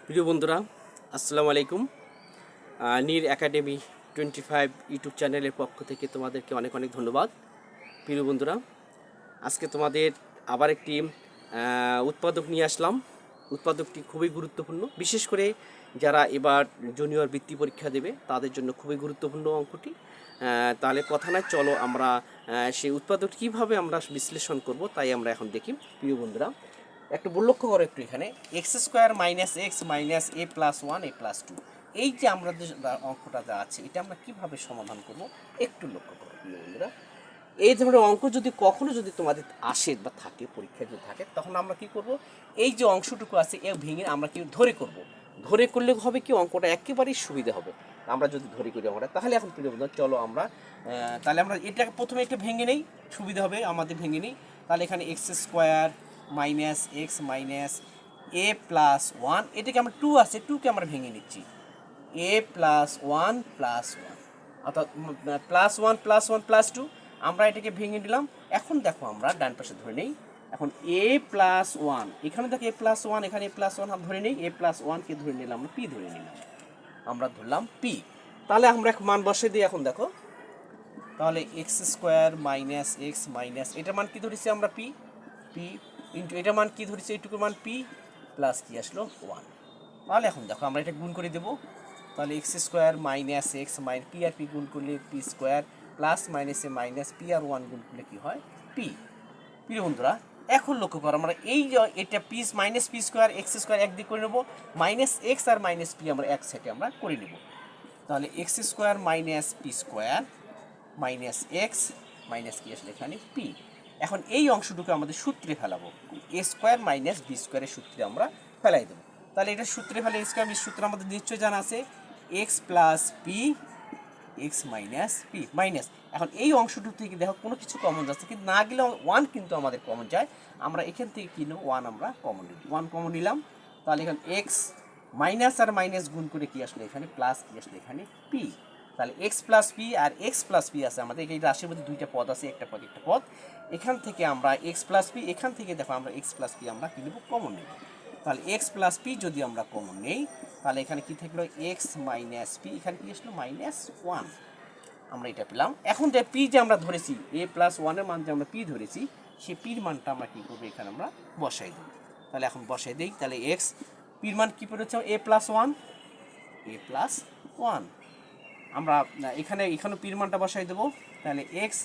প্রিয় বন্ধুরা, আসসালামু আলাইকুম। নীর একাডেমি 25 ইউটিউব চ্যানেলের পক্ষ থেকে তোমাদেরকে অনেক অনেক ধন্যবাদ। প্রিয় বন্ধুরা, আজকে তোমাদের আবার একটি উৎপাদক নিয়ে আসলাম। উৎপাদকটি খুবই গুরুত্বপূর্ণ, বিশেষ করে যারা এবার জুনিয়র বৃত্তি পরীক্ষা দেবে তাদের জন্য খুবই গুরুত্বপূর্ণ অঙ্কটি। তাহলে কথা নয়, চলো আমরা সেই উৎপাদক কীভাবে আমরা বিশ্লেষণ করব তাই আমরা এখন দেখি। প্রিয় বন্ধুরা, একটু লক্ষ্য করো একটু, এখানে X square minus X minus A plus one A plus two, এই যে আমরা যে অঙ্কটা যা আছে এটা আমরা কীভাবে সমাধান করব একটু লক্ষ্য করো প্রিয় বন্ধুরা। এই ধরনের অঙ্ক যদি কখনো যদি তোমাদের আসে বা থাকে, পরীক্ষায় যদি থাকে, তখন আমরা কি করব, এই যে অংশটুকু আছে এ ভেঙে আমরা কি ধরে করব। ধরে করলে হবে কি, অঙ্কটা একেবারেই সুবিধা হবে আমরা যদি ধরে করি আমরা। তাহলে এখন প্রিয় বন্ধুরা চলো আমরা তাহলে আমরা এটা প্রথমে এটা ভেঙে নেই, সুবিধা হবে আমাদের ভেঙে নেই। তাহলে এখানে X square minus X minus A plus one, এটাকে আমরা টু আছে, টুকে আমরা ভেঙে নিচ্ছি A plus one plus one, অর্থাৎ plus one plus one plus two, আমরা এটাকে ভেঙে দিলাম। এখন দেখো আমরা ডান পাশে ধরে নেই, এখন এ প্লাস ওয়ান, এখানে দেখো এ প্লাস ওয়ান, এখানে এ প্লাস ওয়ান ধরে নেই, এ প্লাস ওয়ানকে ধরে নিলাম, আমরা পি ধরে নিলাম, আমরা ধরলাম পি। তাহলে আমরা এক মান বসে দিই। এখন দেখো, তাহলে X square minus X minus এটার মান কি ধরেছি আমরা পি, পি ইন্টু এটার মান কি ধরেছি এইটুকুর মান পি, প্লাস কি আসলো ওয়ান। তাহলে এখন দেখো আমরা এটা গুণ করে দেবো। তাহলে X square minus X minus P আর পি গুণ করলে পি স্কোয়ার, প্লাস মাইনাসে মাইনাস, পি আর ওয়ান গুণ করলে কী হয় পি। প্রিয় বন্ধুরা, এখন লক্ষ্য করো, আমরা এই যে এটা P minus P square x square একদিক করে নেবো, মাইনাস এক্স আর মাইনাস পি আমরা এক সাইডে আমরা করে নেব। তাহলে X square minus P square minus X minus কি আসলে এখানে পি। এখন এই অংশটুকু আমাদের সূত্রে ফেলাবো, এ স্কোয়ার মাইনাস বি স্কোয়ারের সূত্রে আমরা ফেলাই দেবো। তাহলে এটা সূত্রে ফেলে এ স্কোয়ার বি সূত্র আমাদের নিশ্চয়ই জানা আছে, x plus P x minus P minus. এখন এই অংশটুকু থেকে দেখো কোনো কিছু কমন যাচ্ছে, কিন্তু না গেলে ওয়ান কিন্তু আমাদের কমন যায়। আমরা এখান থেকে কি নেব, ওয়ান আমরা কমন নিই, ওয়ান কমন নিলাম। তাহলে এখানে এক্স মাইনাস আর মাইনাস গুণ করে কি আসলে এখানে প্লাস কি আসলে এখানে পি। তাহলে x plus P R x plus P আছে আমাদের, এই রাশির মধ্যে দুইটা পদ আছে, একটা পদ একটা পদ। এখান থেকে আমরা এক্স প্লাস পি, এখান থেকে দেখো আমরা এক্স প্লাস পি আমরা কি নেব, কমন নেব। তাহলে এক্স প্লাস পি যদি আমরা কমন নেই, তাহলে এখানে কি থাকলো এক্স মাইনাস পি, এখানে কি আসলো মাইনাস ওয়ান, আমরা এটা পেলাম। এখন যে পি যে আমরা ধরেছি এ প্লাস ওয়ানের মান যে আমরা পি ধরেছি, সেই পির মানটা আমরা কী করবো, এখানে আমরা বসাই দিই। তাহলে এখন বসাই দিই, তাহলে এক্স পির মান কী পড়েছে এ plus one, A plus one. আমরা এখানেও পির মানটা বসাই দেবো। তাহলে এক্স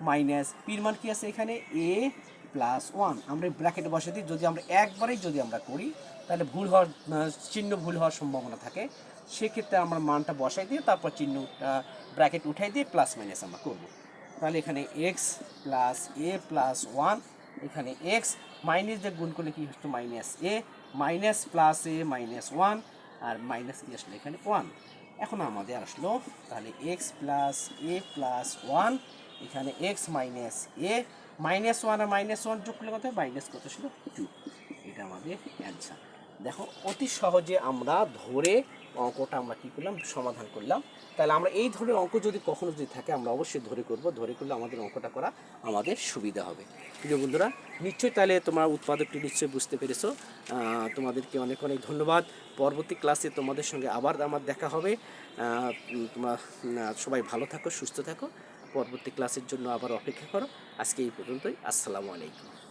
মাইনাস পির মান কী আছে এখানে এ প্লাস ওয়ান, আমরা ব্র্যাকেটে বসাই দিই। যদি আমরা একবারেই যদি আমরা করি তাহলে ভুল হওয়ার চিহ্ন ভুল হওয়ার সম্ভাবনা থাকে, সেক্ষেত্রে আমরা মানটা বসাই দিয়ে তারপর চিহ্ন ব্র্যাকেট উঠাই দিয়ে প্লাস মাইনাস আমরা করব। তাহলে এখানে এক্স প্লাস এ প্লাস ওয়ান, এখানে এক্স মাইনাস দিয়ে গুণ করলে কী হচ্ছে মাইনাস এ, মাইনাস প্লাস এ মাইনাস ওয়ান, আর মাইনাস কি আসলে এখানে ওয়ান। এখন আমাদের আসলো তাহলে এক্স প্লাস এ প্লাস ওয়ান, এখানে এক্স মাইনাস এ মাইনাস ওয়ান আর মাইনাস ওয়ান যোগ করলে কত মাইনাস কত ছিল টু, এটা আমাদের অ্যান্সার। দেখো অতি সহজে আমরা ধরে অঙ্কটা আমরা কী করলাম, সমাধান করলাম। তাহলে আমরা এই ধরনের অঙ্ক যদি কখনো যদি থাকে আমরা অবশ্যই ধরে করব, ধরে করলে আমাদের অঙ্কটা করা আমাদের সুবিধা হবে। প্রিয় বন্ধুরা, নিশ্চয়ই তাহলে তোমার উৎপাদকটি নিশ্চয়ই বুঝতে পেরেছো। তোমাদেরকে অনেক অনেক ধন্যবাদ। পরবর্তী ক্লাসে তোমাদের সঙ্গে আবার আমার দেখা হবে। তোমরা সবাই ভালো থাকো, সুস্থ থাকো, পরবর্তী ক্লাসের জন্য আবার অপেক্ষা করো। আজকে এই পর্যন্তই। আসসালামু আলাইকুম।